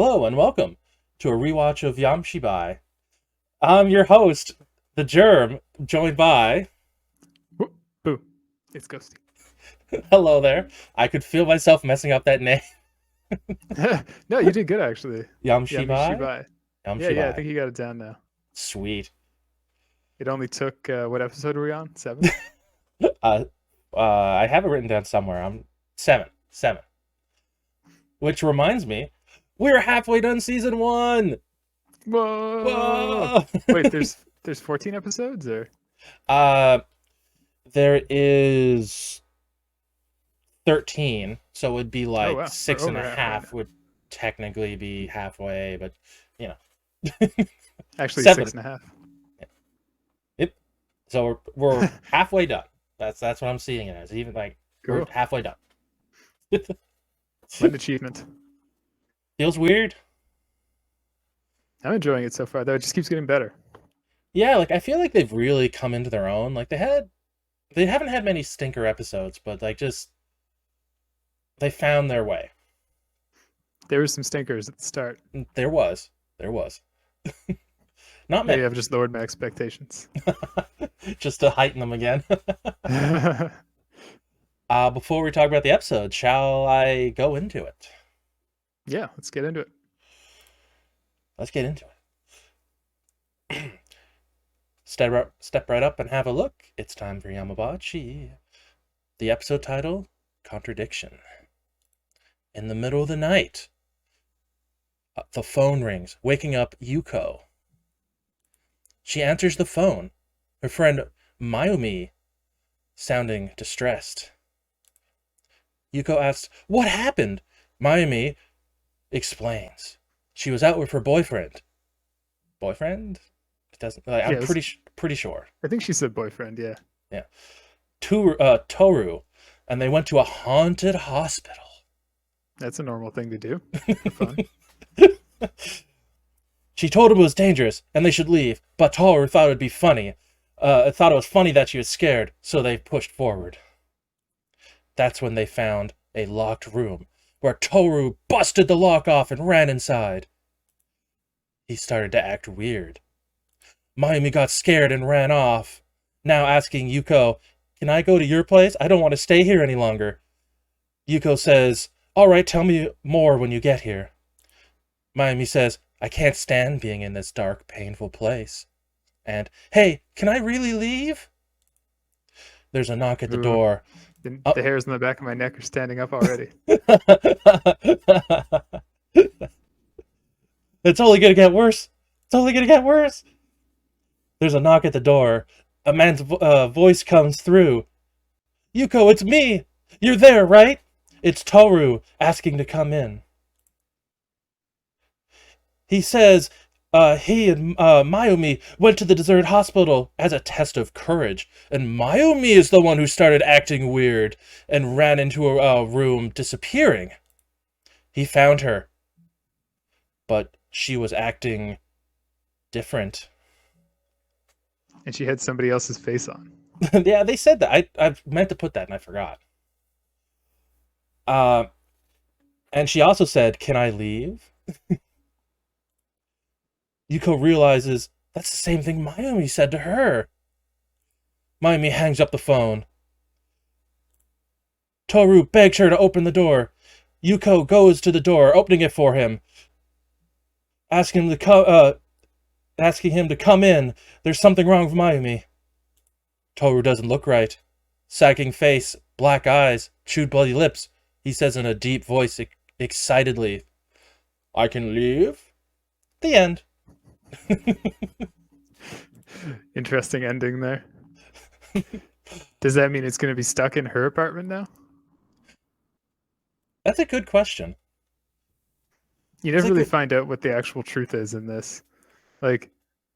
Hello and welcome to a rewatch of Yamishibai. I'm your host, the Germ, joined by... Whoop, boo. It's Ghosty. Hello there. I could feel myself messing up that name. No, you did good actually. Yamishibai? Yamishibai. Yeah, I Yamishibai. think you got it down now. Sweet. It only took what episode are we on? 7? Uh, I have it written down somewhere. I'm seven. Seven. Which reminds me, we're halfway done season 1! Whoa! Whoa! Wait, there's 14 episodes or uh, there is 13, so it would be oh like wow, we're six and a over halfway now. half would technically be halfway, but you know. Actually, Seven. 6.5. Yep. So we're halfway done. That's what I'm seeing it as. Even like we're Cool. halfway done. What an achievement. Feels weird. I'm enjoying it so far, though. It just keeps getting better. Yeah, like I feel like they've really come into their own. Like they haven't had many stinker episodes, but like just they found their way. There were some stinkers at the start. There was. Not Maybe many. I've just lowered my expectations. Just to heighten them again. Before we talk about the episode, shall I go into it? Yeah, let's get into it. Let's get into it. Step right up and have a look. It's time for Yamabachi. The episode title, Contradiction. In the middle of the night, the phone rings, waking up Yuko. She answers the phone. Her friend Mayumi, sounding distressed. Yuko asks, "What happened?" Mayumi explains. She was out with her boyfriend. Boyfriend? It doesn't. Like, I'm Yes. pretty sure. I think she said boyfriend, yeah. Yeah. Toru, and they went to a haunted hospital. That's a normal thing to do for fun. She told him it was dangerous and they should leave, but Toru thought it would be funny. Thought it was funny that she was scared, so they pushed forward. That's when they found a locked room, where Toru busted the lock off and ran inside. He started to act weird. Mayumi got scared and ran off, now asking Yuko, "Can I go to your place? I don't want to stay here any longer." Yuko says, "All right, tell me more when you get here." Mayumi says, "I can't stand being in this dark, painful place." And, "Hey, can I really leave?" There's a knock at the Ooh. door. The hairs on the back of my neck are standing up already. It's only gonna get worse. It's only gonna get worse. There's a knock at the door. A man's voice comes through. "Yuko, it's me. You're there, right?" It's Toru asking to come in. He says he and Mayumi went to the deserted hospital as a test of courage, and Mayumi is the one who started acting weird and ran into a room, disappearing. He found her, but she was acting different. And she had somebody else's face on. Yeah, they said that. I meant to put that and I forgot. And she also said, "Can I leave?" Yuko realizes that's the same thing Mayumi said to her. Mayumi hangs up the phone. Toru begs her to open the door. Yuko goes to the door, opening it for him, asking him to come in. There's something wrong with Mayumi. Toru doesn't look right. Sagging face, black eyes, chewed bloody lips. He says in a deep voice, excitedly, "I can leave?" The end. Interesting ending there. Does that mean it's going to be stuck in her apartment now? That's a good question. You It's never like, really find out what the actual truth is in this. Like,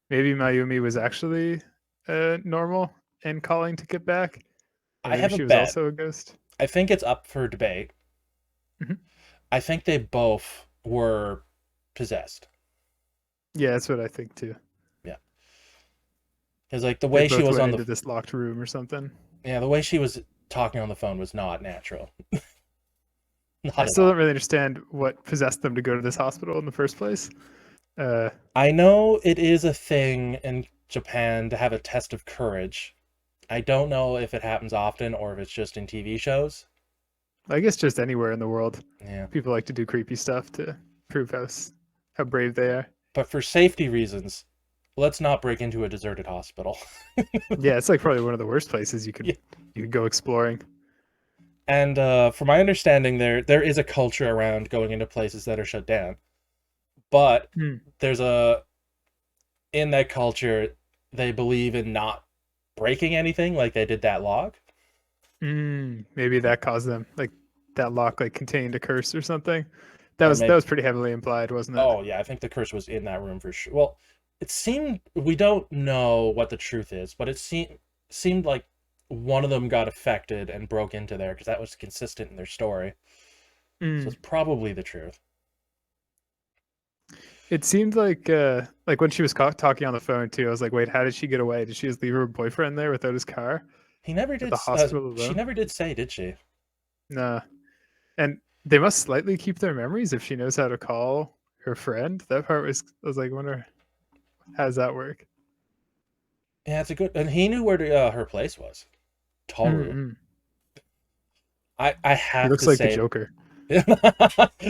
maybe Mayumi was actually normal and calling to get back, or I maybe have a she was bet. also a ghost. I think it's up for debate. Mhm. I think they both were possessed. Yeah, that's what I think too. Yeah. Because like the They way she both was went on into the this locked room or something. yeah, the way she was talking on the phone was not natural. Not I at still all. don't really understand what possessed them to go to this hospital in the first place. Uh, I know it is a thing in Japan to have a test of courage. I don't know if it happens often or if it's just in TV shows. I guess just anywhere in the world, Yeah. people like to do creepy stuff to prove how brave they are. But for safety reasons, let's not break into a deserted hospital. Yeah, it's like probably one of the worst places Yeah. you could go exploring. And from my understanding, there is a culture around going into places that are shut down. But Hmm. there's a in that culture, they believe in not breaking anything like they did that log. Maybe that caused them like that lock like contained a curse or something. Or That maybe, was pretty heavily implied, wasn't it? oh yeah, I think the curse was in that room for sure. Well, it seemed we don't know what the truth is, but it seemed like one of them got affected and broke into there because that was consistent in their story. So Mm. it's probably the truth. It seemed like when she was talking on the phone too. I was like, wait, how did she get away? Did she just leave her boyfriend there without his car He never at did. the hospital She alone? never did say, did she? Nah. And they must slightly keep their memories if she knows how to call her friend. That part was I was like, wonder how does that work? Yeah, it's a good. And he knew where her place was. Toru. Mm-mm. I He have looks to like the say, Joker.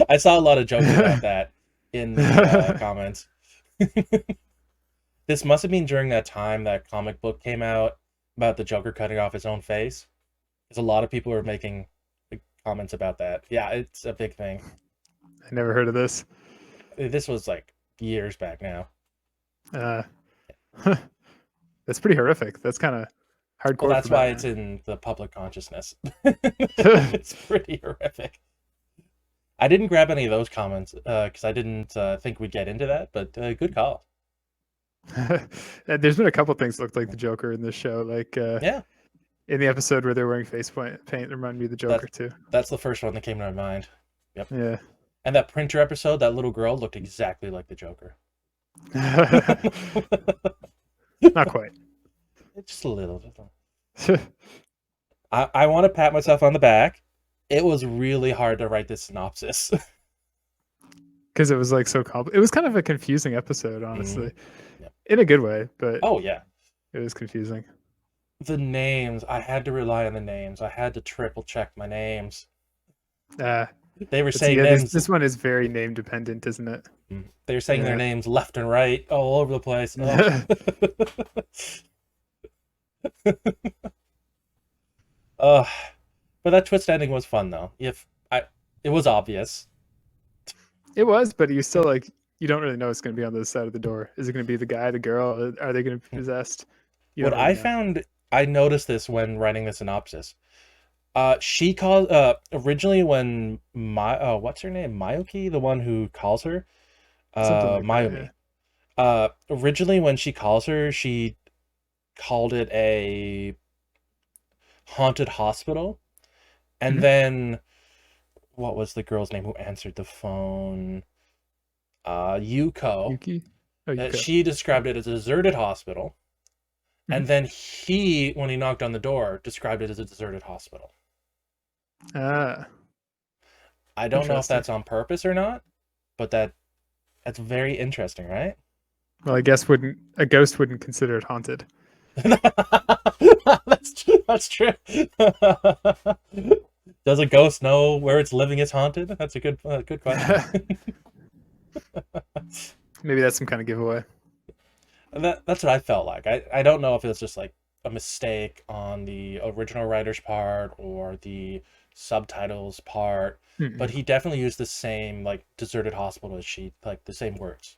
I saw a lot of jokes about that in the comments. This must have been during that time that comic book came out about the Joker cutting off his own face. Because a lot of people were making like, comments about that. Yeah, it's a big thing. I never heard of this. This was like years back now. Uh, that's pretty horrific. That's kind of Well, hardcore for that's why it's Batman. in the public consciousness. It's pretty horrific. I didn't grab any of those comments because I didn't think we'd get into that, but good call. And there's been a couple things that looked like the Joker in this show, like Yeah, in the episode where they're wearing paint, remind me of the that Joker too. that's the first one that came to my mind. Yep. Yeah. And that printer episode, that little girl looked exactly like the Joker. Not quite. Just a little. I want to pat myself on the back. It was really hard to write this synopsis. Because it was like so it was kind of a confusing episode, honestly, Yep. in a good way, but Oh yeah, it was confusing. the names. I had to rely on the names. I had to triple check my names. Uh, They were but saying yeah, names. this one is very name dependent, isn't it? They were saying their Yeah. names left and right, all over the place. Oh. uh, but that twist ending was fun though. It was obvious. It was, but you still like you don't really know what's going to be on the other side of the door. Is it going to be the guy, the girl? Are they going to be possessed? You What don't really I know. found, I noticed this when writing the synopsis. She calls originally when my what's her name, Mayuki, the one who calls her, Something like that. Yeah. Mayumi. Originally when she calls her, she called it a haunted hospital, and Mhm. then what was the girl's name who answered the phone? Yuko. Yuki. Oh, Yuko. She described it as a deserted hospital, Mhm. and then he, when he knocked on the door, described it as a deserted hospital. Ah, I don't know if interesting. that's on purpose or not, but that's very interesting, right? Well, I guess wouldn't a ghost wouldn't consider it haunted. That's true. Does a ghost know where it's living is haunted? That's a good question. Maybe that's some kind of giveaway. That's what I felt like. I don't know if it's just like a mistake on the original writer's part or the subtitles part, but Mm-mm. he definitely used the same like deserted hospital as she like the same words.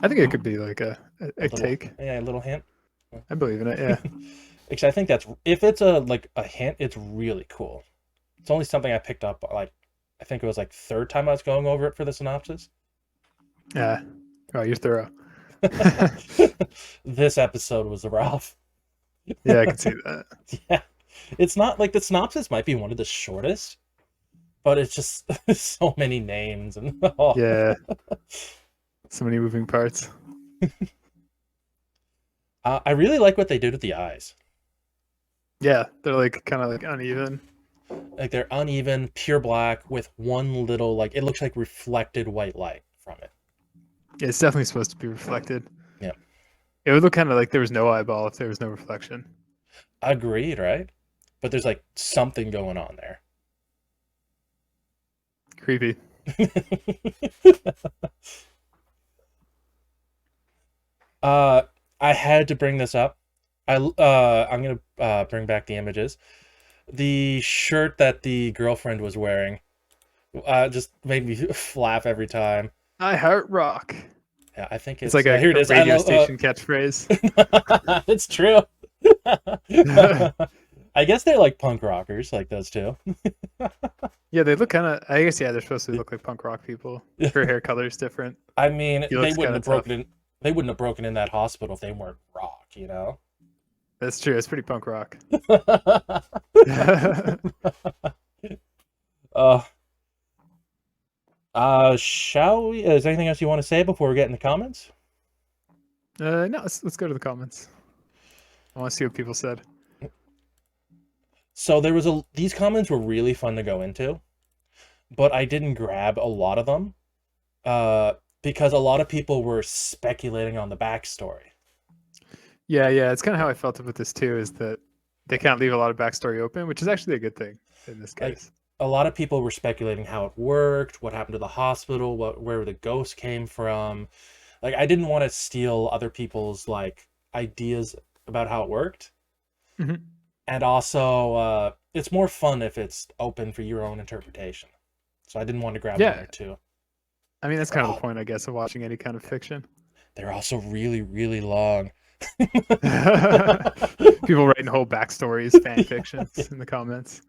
I think it could be like A a little take. yeah, a little hint. I believe in it. Yeah. Actually, I think that's if it's a like a hint, it's really cool. It's only something I picked up like I think it was like third time I was going over it for the synopsis. Yeah. Oh, you're thorough. This episode was rough. Yeah, I can see that. Yeah. It's not like the synopsis might be one of the shortest, but it's just so many names and oh. Yeah. So many moving parts. I really like what they did with the eyes. Yeah, they're like kind of like uneven. Like they're uneven, pure black with one little like it looks like reflected white light from it. It's definitely supposed to be reflected. Yeah. It would look kind of like there was no eyeball if there was no reflection. Agreed, right? But there's like something going on there. Creepy. I had to bring this up. I'm gonna bring back the images. The shirt that the girlfriend was wearing just made me laugh every time. I heart rock. Yeah, I think It's like a, here it a is. radio station catchphrase. It's true. I guess they're like punk rockers, like those two. Yeah, they look kind of. I guess yeah, they're supposed to look like punk rock people. Her hair color is different. I mean, He they looks wouldn't have kinda broken in. They wouldn't have broken in that hospital if they weren't rock, you know. That's true. It's pretty punk rock. uh, shall we? Is there anything else you want to say before we get in the comments? No, let's go to the comments. I want to see what people said. So there was these comments were really fun to go into, but I didn't grab a lot of them, because a lot of people were speculating on the backstory. Yeah, it's kind of how I felt about this too. Is that they can't leave a lot of backstory open, which is actually a good thing in this case. A lot of people were speculating how it worked, what happened to the hospital, where the ghost came from. Like I didn't want to steal other people's like ideas about how it worked. Mm-hmm. And also, it's more fun if it's open for your own interpretation. So I didn't want to grab one or two. I mean, that's kind of the point, I guess, of watching any kind of fiction. They're also really, really long. People writing whole backstories, fan fictions in the comments.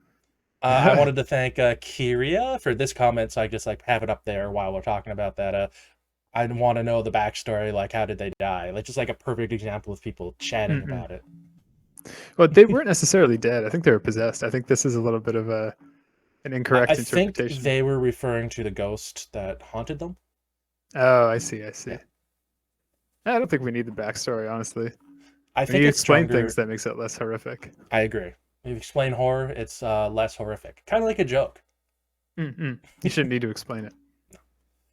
I wanted to thank Kiria for this comment, so I just like have it up there while we're talking about that. I want to know the backstory, like how did they die? Like just like a perfect example of people chatting about it. Well, they weren't necessarily dead. I think they were possessed. I think this is a little bit of an incorrect interpretation. I think they were referring to the ghost that haunted them. Oh, I see. Yeah. I don't think we need the backstory, honestly. I think you explain things that makes it less horrific. I agree. If you explain horror, it's less horrific. Kind of like a joke. You shouldn't need to explain it. No.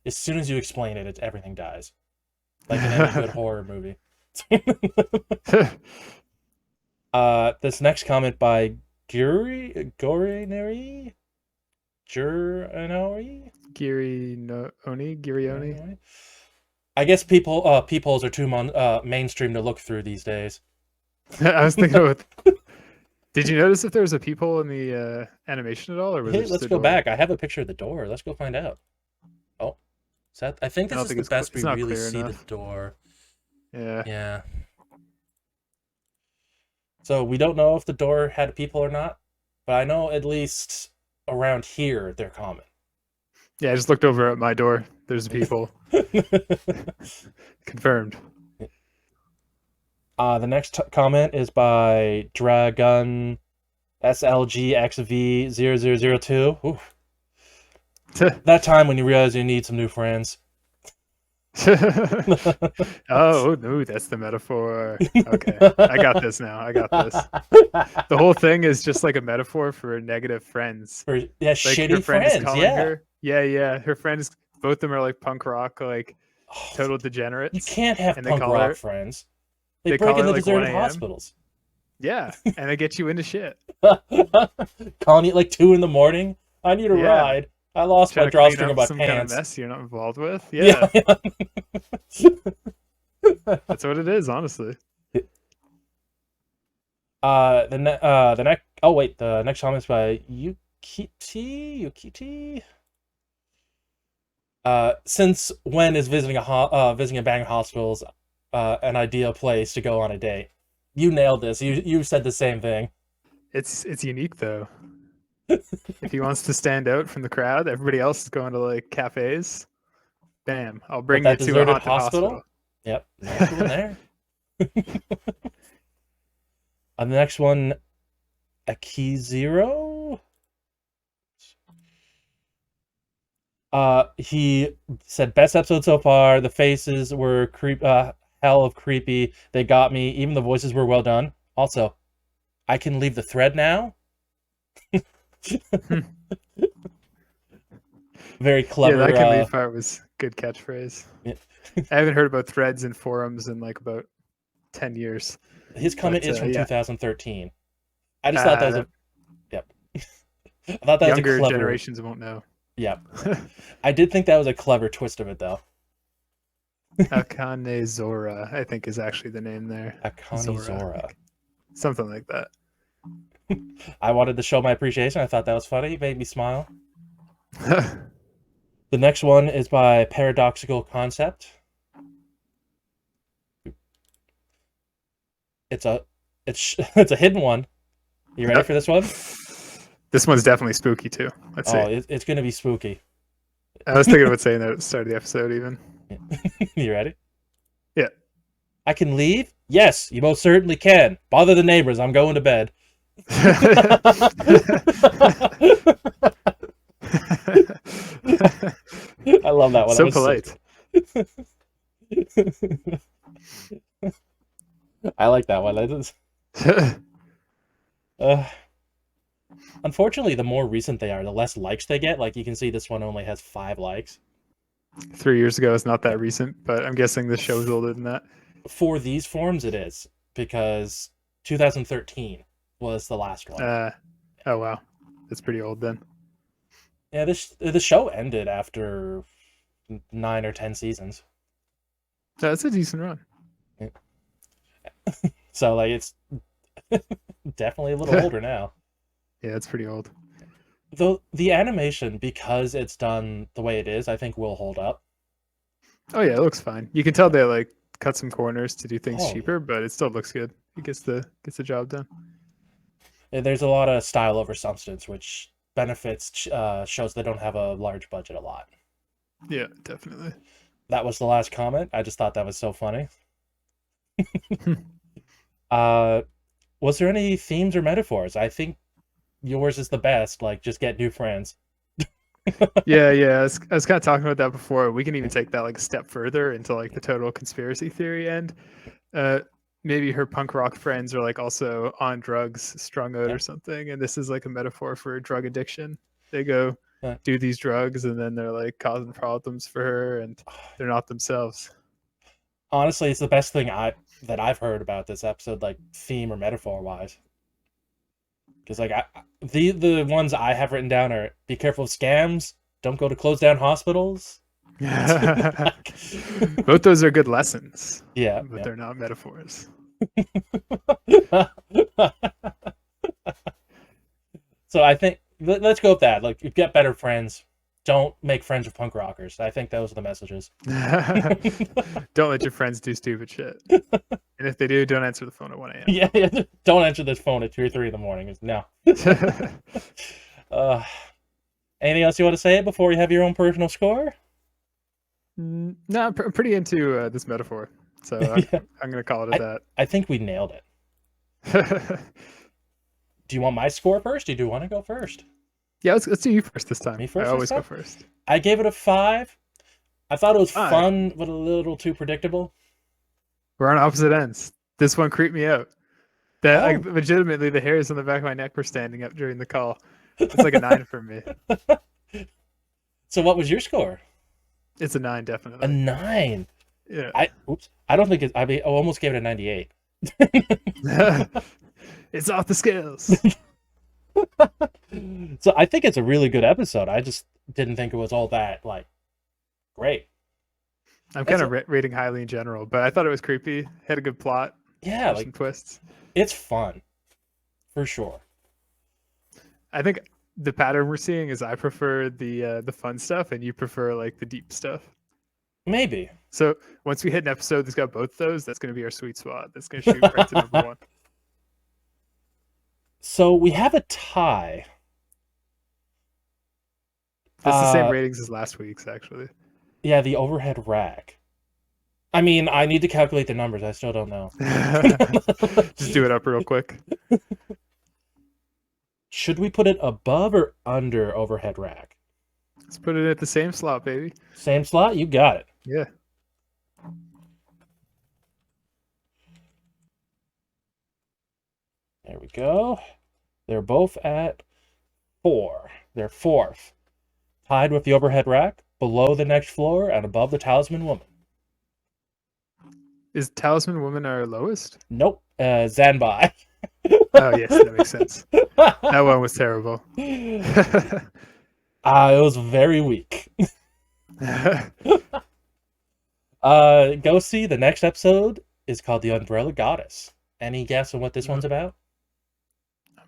As soon as you explain it, everything dies. Like in any good horror movie. This next comment by Girioni. I guess peepholes are too mainstream to look through these days. I was thinking of. Did you notice if there was a peephole in the animation at all, or was it just let's go back. I have a picture of the door. Let's go find out. Oh, is that? I think this is the best we really see the door. Yeah. So we don't know if the door had a peephole or not, but I know at least around here they're common. Yeah, I just looked over at my door. There's a peephole. Confirmed. The next comment is by Dragon SLGXV0002. That time when you realize you need some new friends. Oh, no, that's the metaphor. Okay, I got this now. The whole thing is just like a metaphor for negative friends. Like shitty friends. Her. Yeah. Her friends, both of them are like punk rock, like total degenerates. You can't have punk rock friends. They break into deserted hospitals. Yeah, and they get you into shit. Calling you at like 2 a.m. I need a ride. I lost my drawstring of my some pants. Kind of mess you're not involved with. Yeah. That's what it is, honestly. The next comment is by Yukiti. Since when is visiting abandoned hospitals an ideal place to go on a date? You nailed this. You said the same thing. It's unique though. If he wants to stand out from the crowd, everybody else is going to like cafes. Bam! I'll bring you to a haunted hospital. Yep, nice one there. The next one, Akizero. He said best episode so far. The faces were hell of creepy. They got me. Even the voices were well done. Also, I can leave the thread now. Very Yeah, clever. that can leave part was good catchphrase. Yeah. I haven't heard about threads and forums in like about 10 years. His comment But is from yeah, 2013. I just thought that was a. Yep. I thought that was a younger clever. generations won't know. Yep. I did think that was a clever twist of it, though. Akane Zora, I think, is actually the name there. Akane Zora. Something like that. I wanted to show my appreciation. I thought that was funny. It made me smile. The next one is by Paradoxical Concept. It's a hidden one. You ready for this one? This one's definitely spooky too. Let's see. It's gonna be spooky. I was thinking about saying that at the start of the episode, even. You ready? Yeah. I can leave? Yes, you most certainly can. Bother the neighbors. I'm going to bed. I love that one. So polite. I like that one. Unfortunately, the more recent they are, the less likes they get. Like, you can see this one only has 5 likes. 3 years ago is not that recent, but I'm guessing this show's older than that. For these forms, it is, because 2013 was the last one. Oh, wow. That's pretty old then. Yeah, the show ended after 9 or 10 seasons. That's a decent run. Yeah. So, like, it's definitely a little older now. Yeah, it's pretty old. Though the animation, because it's done the way it is, I think will hold up. Oh yeah, it looks fine. You can tell they like cut some corners to do things Oh, cheaper, but it still looks good. It gets the job done. There's a lot of style over substance, which benefits shows that don't have a large budget a lot. Yeah, definitely. That was the last comment. I just thought that was so funny. Was there any themes or metaphors? I think yours is the best. Like, just get new friends. Yeah. I was kind of talking about that before. We can even take that like a step further into like the total conspiracy theory end. Maybe her punk rock friends are like also on drugs, strung out or something, and this is like a metaphor for drug addiction. They go do these drugs, and then they're like causing problems for her, and they're not themselves. Honestly, it's the best thing that I've heard about this episode, like theme or metaphor wise. Because like the ones I have written down are be careful of scams, don't go to close down hospitals. Both those are good lessons. Yeah, but they're not metaphors. So I think let's go with that. Like, you get better friends. Don't make friends with punk rockers. I think those are the messages. Don't let your friends do stupid shit. And if they do, don't answer the phone at 1 a.m. Yeah. Don't answer this phone at 2 or 3 in the morning. No. Anything else you want to say before you have your own personal score? No, I'm pretty into this metaphor. So I'm going to call it at that. I think we nailed it. Do you want my score first, or do you want to go first? Yeah, let's do you first this time. Me first? I always go first. I gave it a 5. I thought it was fun, but a little too predictable. We're on opposite ends. This one creeped me out. That like legitimately the hairs on the back of my neck were standing up during the call. It's like a 9 for me. So what was your score? It's a 9, definitely. A 9. Yeah. I don't think I almost gave it a 98. It's off the scales. So I think it's a really good episode. I just didn't think it was all that like great. I'm kind of rating highly in general, but I thought it was creepy. Had a good plot. Yeah, like some twists. It's fun, for sure. I think the pattern we're seeing is I prefer the fun stuff, and you prefer like the deep stuff. Maybe. So once we hit an episode that's got both those, that's going to be our sweet spot. That's going to shoot right to number 1. So we have a tie. That's the same ratings as last week's, actually. Yeah, the overhead rack. I mean, I need to calculate the numbers. I still don't know. Just do it up real quick. Should we put it above or under overhead rack? Let's put it at the same slot, baby. Same slot? You got it. Yeah. There we go. They're both at 4. They're fourth. Tied with the overhead rack, below the next floor, and above the Talisman Woman. Is Talisman Woman our lowest? Nope. Zanbai. Oh yes, that makes sense. That one was terrible. It was very weak. Ghosty, the next episode is called The Umbrella Goddess. Any guess on what this one's about?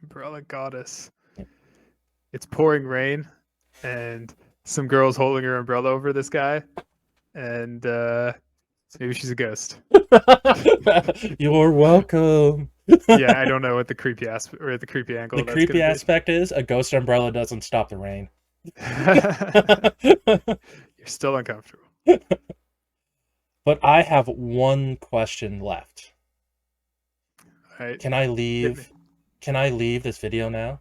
Umbrella Goddess. It's pouring rain, and some girl's holding her umbrella over this guy, and maybe she's a ghost. You're welcome. Yeah, I don't know what the creepy aspect or the creepy angle. The that's creepy gonna aspect is a ghost umbrella doesn't stop the rain. You're still uncomfortable. But I have one question left. All right. Can I leave? Can I leave this video now?